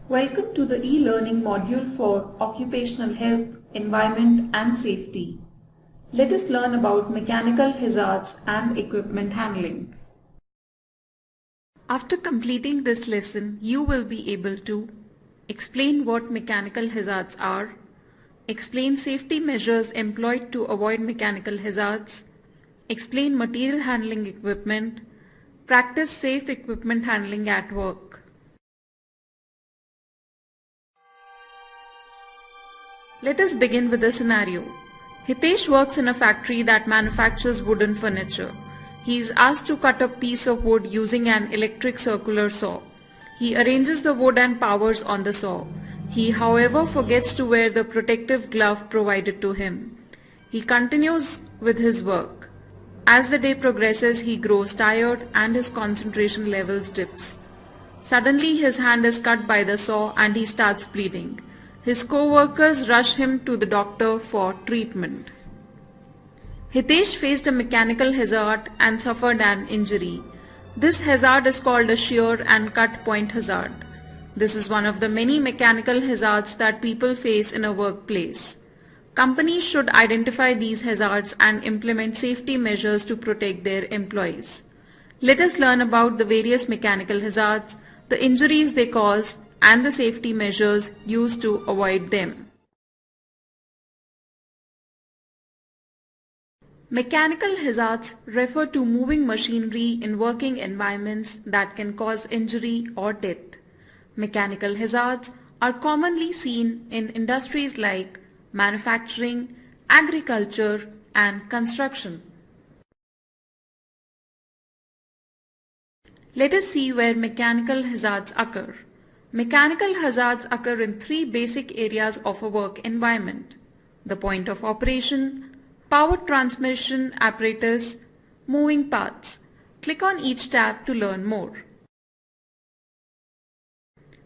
Welcome to the e-learning module for Occupational Health, Environment and Safety. Let us learn about mechanical hazards and equipment handling. After completing this lesson, you will be able to explain what mechanical hazards are, explain safety measures employed to avoid mechanical hazards, explain material handling equipment, practice safe equipment handling at work. Let us begin with a scenario. Hitesh works in a factory that manufactures wooden furniture. He is asked to cut a piece of wood using an electric circular saw. He arranges the wood and powers on the saw. He, however, forgets to wear the protective glove provided to him. He continues with his work. As the day progresses, he grows tired and his concentration levels dips. Suddenly, his hand is cut by the saw and he starts bleeding. His co-workers rush him to the doctor for treatment. Hitesh faced a mechanical hazard and suffered an injury. This hazard is called a shear and cut point hazard. This is one of the many mechanical hazards that people face in a workplace. Companies should identify these hazards and implement safety measures to protect their employees. Let us learn about the various mechanical hazards, the injuries they cause, and the safety measures used to avoid them. Mechanical hazards refer to moving machinery in working environments that can cause injury or death. Mechanical hazards are commonly seen in industries like manufacturing, agriculture, and construction. Let us see where mechanical hazards occur. Mechanical hazards occur in three basic areas of a work environment: the point of operation, power transmission apparatus, moving parts. Click on each tab to learn more.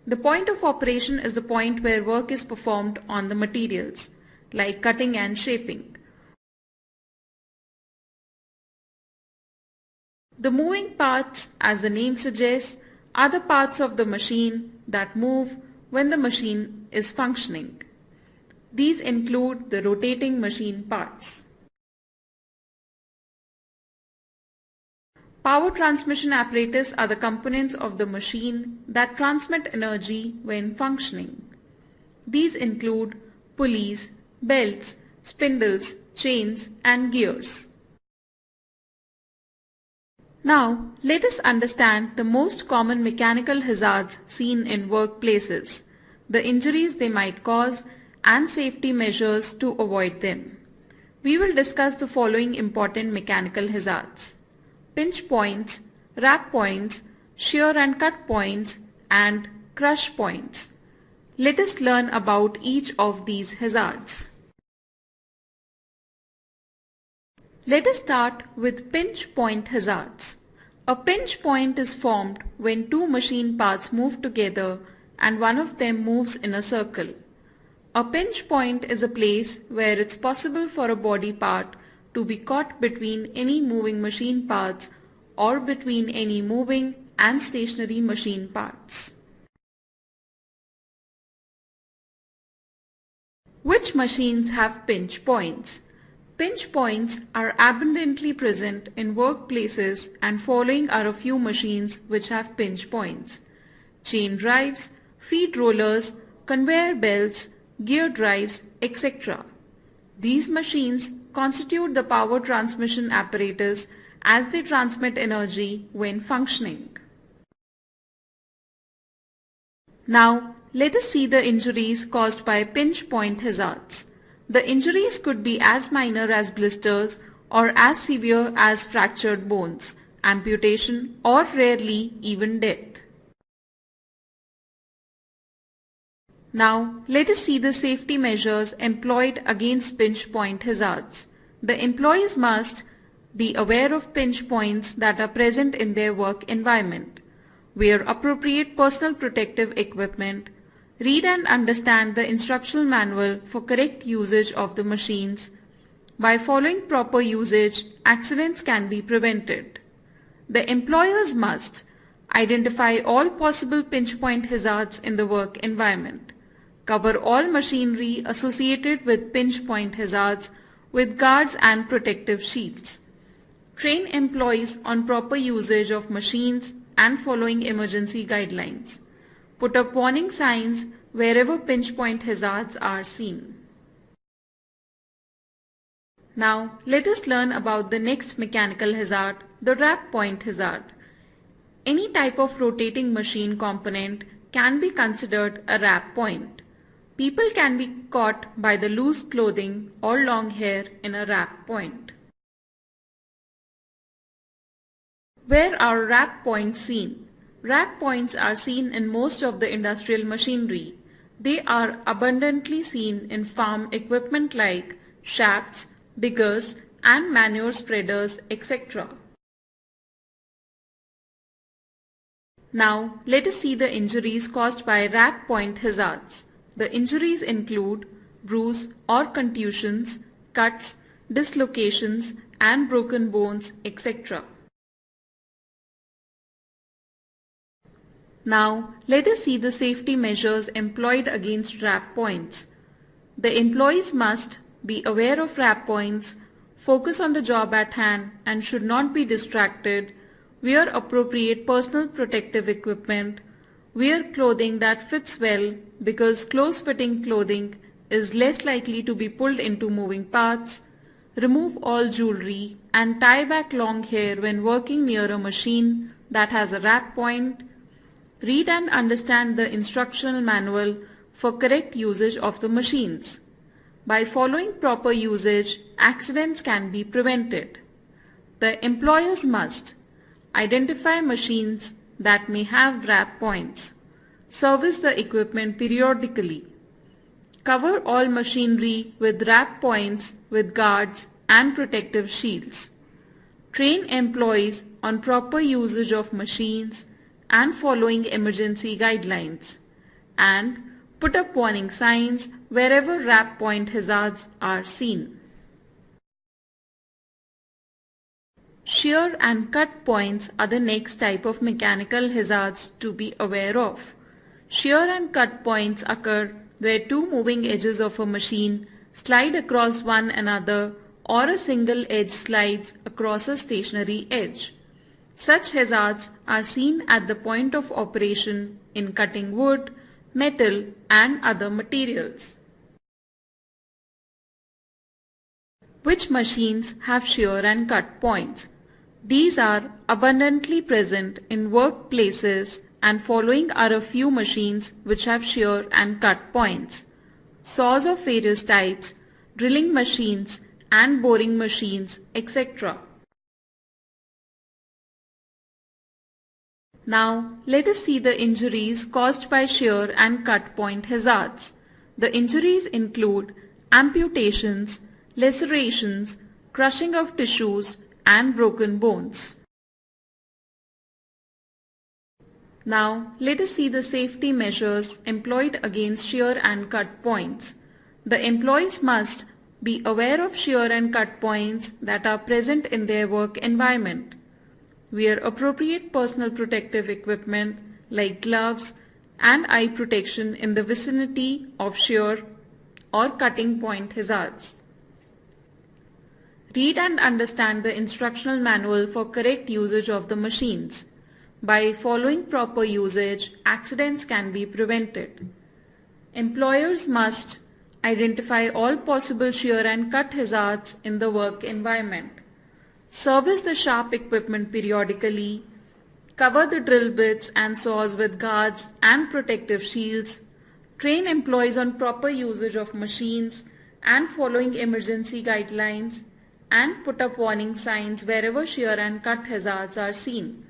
The point of operation is the point where work is performed on the materials, like cutting and shaping. The moving parts, as the name suggests, are the parts of the machine that move when the machine is functioning. These include the rotating machine parts. Power transmission apparatus are the components of the machine that transmit energy when functioning. These include pulleys, belts, spindles, chains, and gears. Now, let us understand the most common mechanical hazards seen in workplaces, the injuries they might cause, and safety measures to avoid them. We will discuss the following important mechanical hazards: pinch points, wrap points, shear and cut points, and crush points. Let us learn about each of these hazards. Let us start with pinch point hazards. A pinch point is formed when two machine parts move together and one of them moves in a circle. A pinch point is a place where it's possible for a body part to be caught between any moving machine parts or between any moving and stationary machine parts. Which machines have pinch points? Pinch points are abundantly present in workplaces, and following are a few machines which have pinch points: chain drives, feed rollers, conveyor belts, gear drives, etc. These machines constitute the power transmission apparatus as they transmit energy when functioning. Now, let us see the injuries caused by pinch point hazards. The injuries could be as minor as blisters or as severe as fractured bones, amputation, or rarely even death. Now, let us see the safety measures employed against pinch point hazards. The employees must be aware of pinch points that are present in their work environment, wear appropriate personal protective equipment, read and understand the instructional manual for correct usage of the machines. By following proper usage, accidents can be prevented. The employers must Identify all possible pinch point hazards in the work environment. Cover all machinery associated with pinch point hazards with guards and protective shields. Train employees on proper usage of machines and following emergency guidelines. Put up warning signs wherever pinch point hazards are seen. Now let us learn about the next mechanical hazard, the wrap point hazard. Any type of rotating machine component can be considered a wrap point. People can be caught by the loose clothing or long hair in a wrap point. Where are wrap points seen? Wrap points are seen in most of the industrial machinery. They are abundantly seen in farm equipment like shafts, diggers, and manure spreaders, etc. Now let us see the injuries caused by wrap point hazards. The injuries include bruise or contusions, cuts, dislocations, and broken bones, etc. Now let us see the safety measures employed against wrap points. The employees must be aware of wrap points, focus on the job at hand and should not be distracted, wear appropriate personal protective equipment, wear clothing that fits well because close-fitting clothing is less likely to be pulled into moving parts, remove all jewelry and tie back long hair when working near a machine that has a wrap point, read and understand the instructional manual for correct usage of the machines. By following proper usage, accidents can be prevented. The employers must identify machines that may have wrap points, service the equipment periodically, cover all machinery with wrap points with guards and protective shields, train employees on proper usage of machines and following emergency guidelines, and put up warning signs wherever wrap point hazards are seen. Shear and cut points are the next type of mechanical hazards to be aware of. Shear and cut points occur where two moving edges of a machine slide across one another or a single edge slides across a stationary edge. Such hazards are seen at the point of operation in cutting wood, metal and other materials. Which machines have shear and cut points? These are abundantly present in workplaces and following are a few machines which have shear and cut points. Saws of various types, drilling machines and boring machines, etc. Now let us see the injuries caused by shear and cut point hazards. The injuries include amputations, lacerations, crushing of tissues and broken bones. Now let us see the safety measures employed against shear and cut points. The employees must be aware of shear and cut points that are present in their work environment. Wear appropriate personal protective equipment like gloves and eye protection in the vicinity of shear or cutting point hazards. Read and understand the instructional manual for correct usage of the machines. By following proper usage, accidents can be prevented. Employers must identify all possible shear and cut hazards in the work environment. Service the sharp equipment periodically. Cover the drill bits and saws with guards and protective shields. Train employees on proper usage of machines and following emergency guidelines, and put up warning signs wherever shear and cut hazards are seen.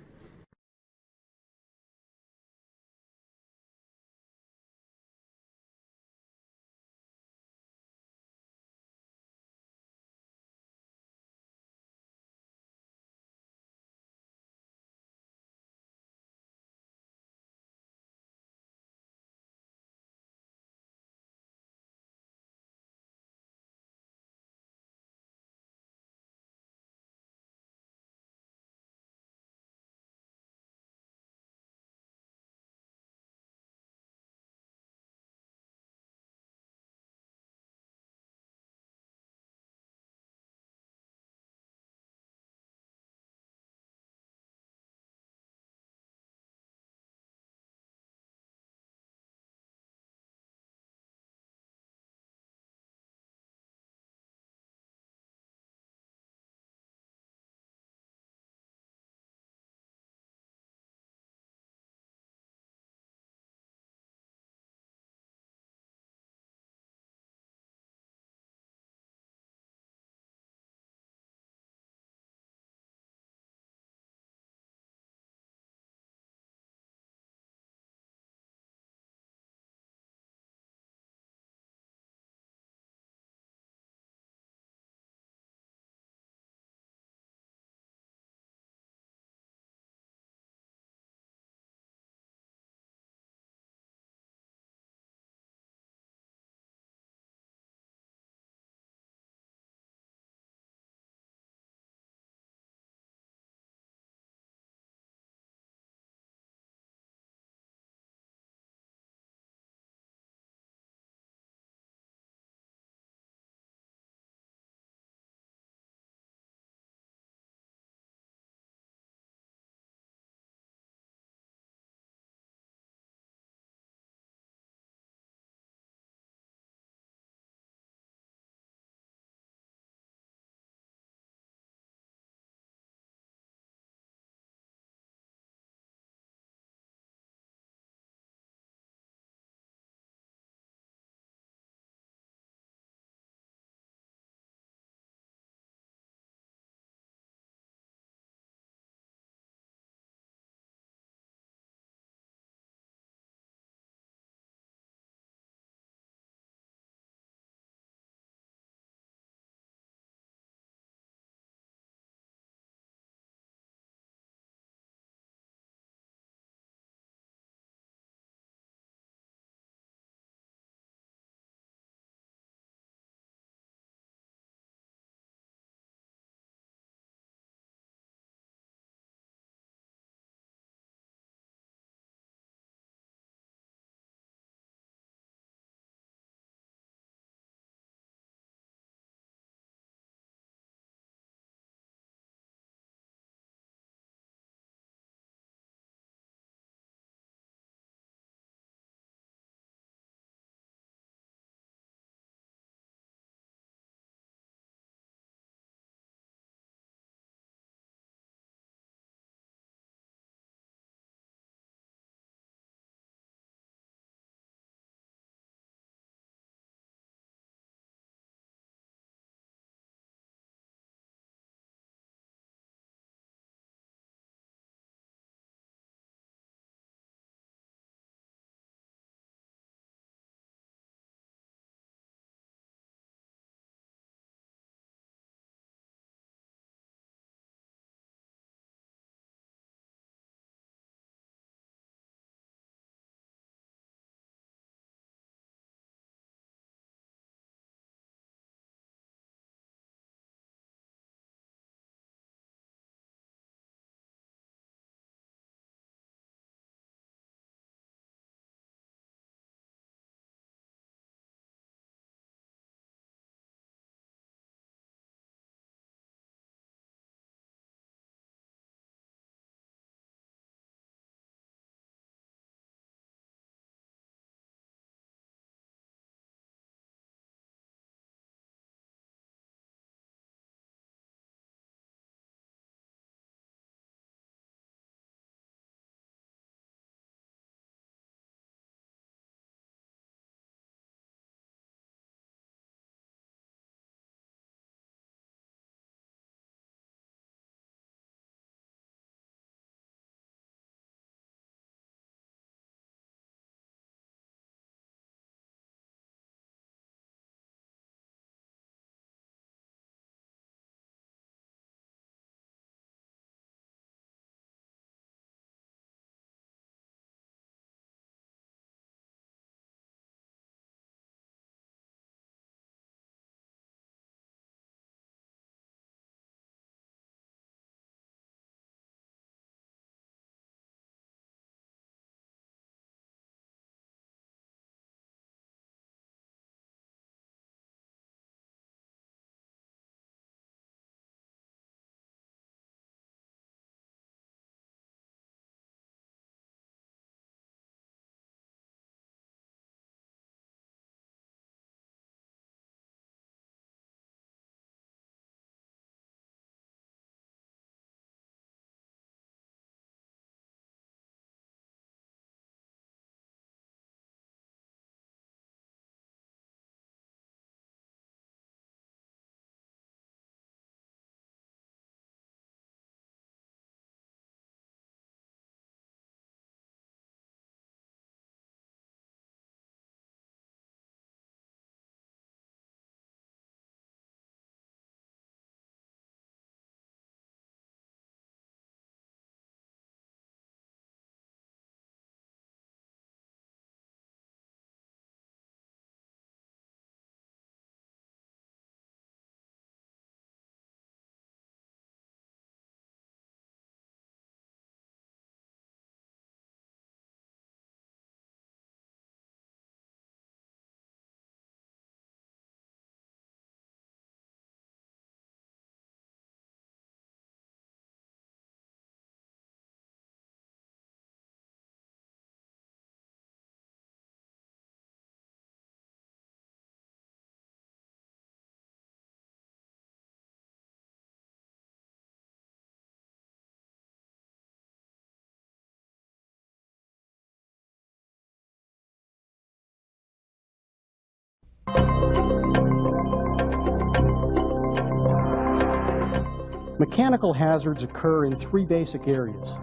Mechanical hazards occur in three basic areas: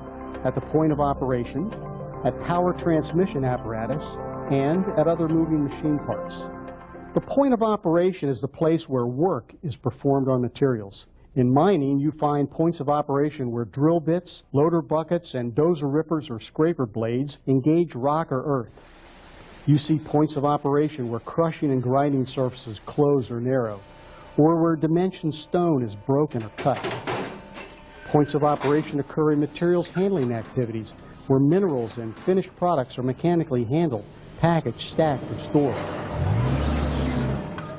at the point of operation, at power transmission apparatus, and at other moving machine parts. The point of operation is the place where work is performed on materials. In mining, you find points of operation where drill bits, loader buckets, and dozer rippers or scraper blades engage rock or earth. You see points of operation where crushing and grinding surfaces close or narrow, or where dimension stone is broken or cut. Points of operation occur in materials handling activities, where minerals and finished products are mechanically handled, packaged, stacked, or stored.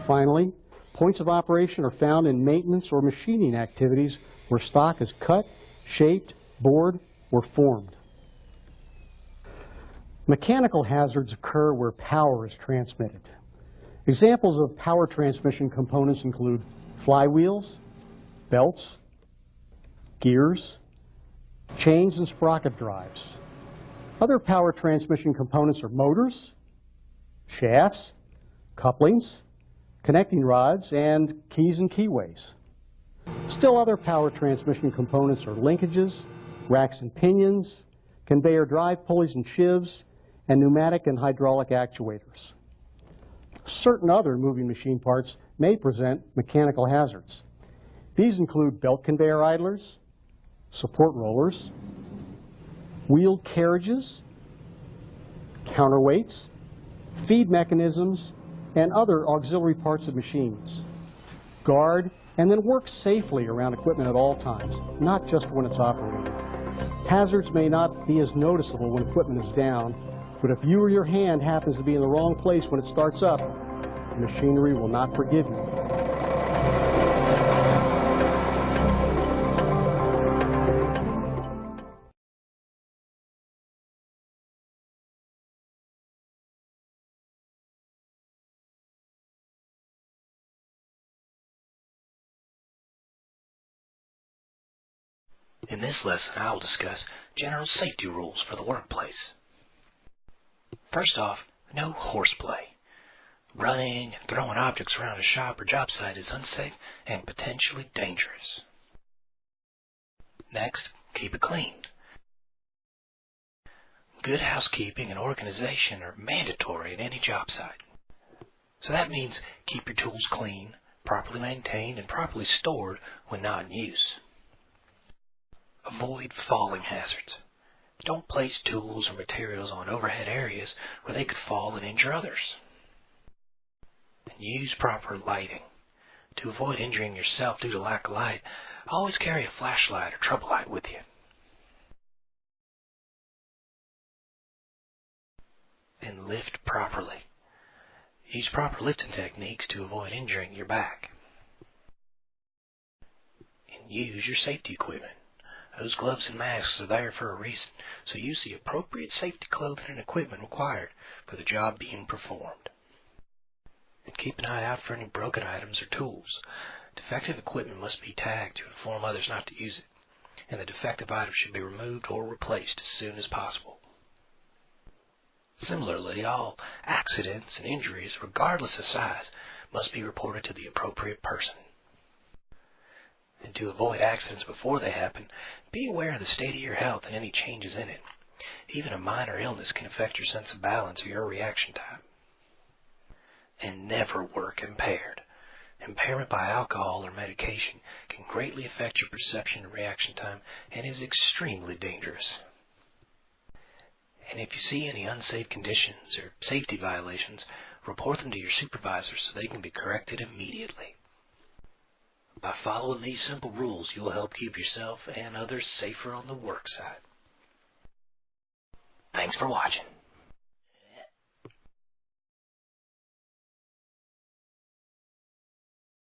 Finally, points of operation are found in maintenance or machining activities where stock is cut, shaped, bored, or formed. Mechanical hazards occur where power is transmitted. Examples of power transmission components include flywheels, belts, gears, chains, and sprocket drives. Other power transmission components are motors, shafts, couplings, connecting rods, and keys and keyways. Still other power transmission components are linkages, racks and pinions, conveyor drive pulleys and shivs, and pneumatic and hydraulic actuators. Certain other moving machine parts may present mechanical hazards. These include belt conveyor idlers, support rollers, wheeled carriages, counterweights, feed mechanisms, and other auxiliary parts of machines. Guard and then work safely around equipment at all times, not just when it's operating. Hazards may not be as noticeable when equipment is down, but if you or your hand happens to be in the wrong place when it starts up, the machinery will not forgive you. In this lesson, I will discuss general safety rules for the workplace. First off, no horseplay. Running and throwing objects around a shop or job site is unsafe and potentially dangerous. Next, keep it clean. Good housekeeping and organization are mandatory at any job site. So that means keep your tools clean, properly maintained, and properly stored when not in use. Avoid falling hazards. Don't place tools or materials on overhead areas where they could fall and injure others. And use proper lighting. To avoid injuring yourself due to lack of light, always carry a flashlight or trouble light with you. And lift properly. Use proper lifting techniques to avoid injuring your back. And use your safety equipment. Those gloves and masks are there for a reason, so use the appropriate safety clothing and equipment required for the job being performed. And keep an eye out for any broken items or tools. Defective equipment must be tagged to inform others not to use it, and the defective item should be removed or replaced as soon as possible. Similarly, all accidents and injuries, regardless of size, must be reported to the appropriate person. And to avoid accidents before they happen, be aware of the state of your health and any changes in it. Even a minor illness can affect your sense of balance or your reaction time. And never work impaired. Impairment by alcohol or medication can greatly affect your perception and reaction time and is extremely dangerous. And if you see any unsafe conditions or safety violations, report them to your supervisor so they can be corrected immediately. By following these simple rules, you will help keep yourself and others safer on the work site. Thanks for watching.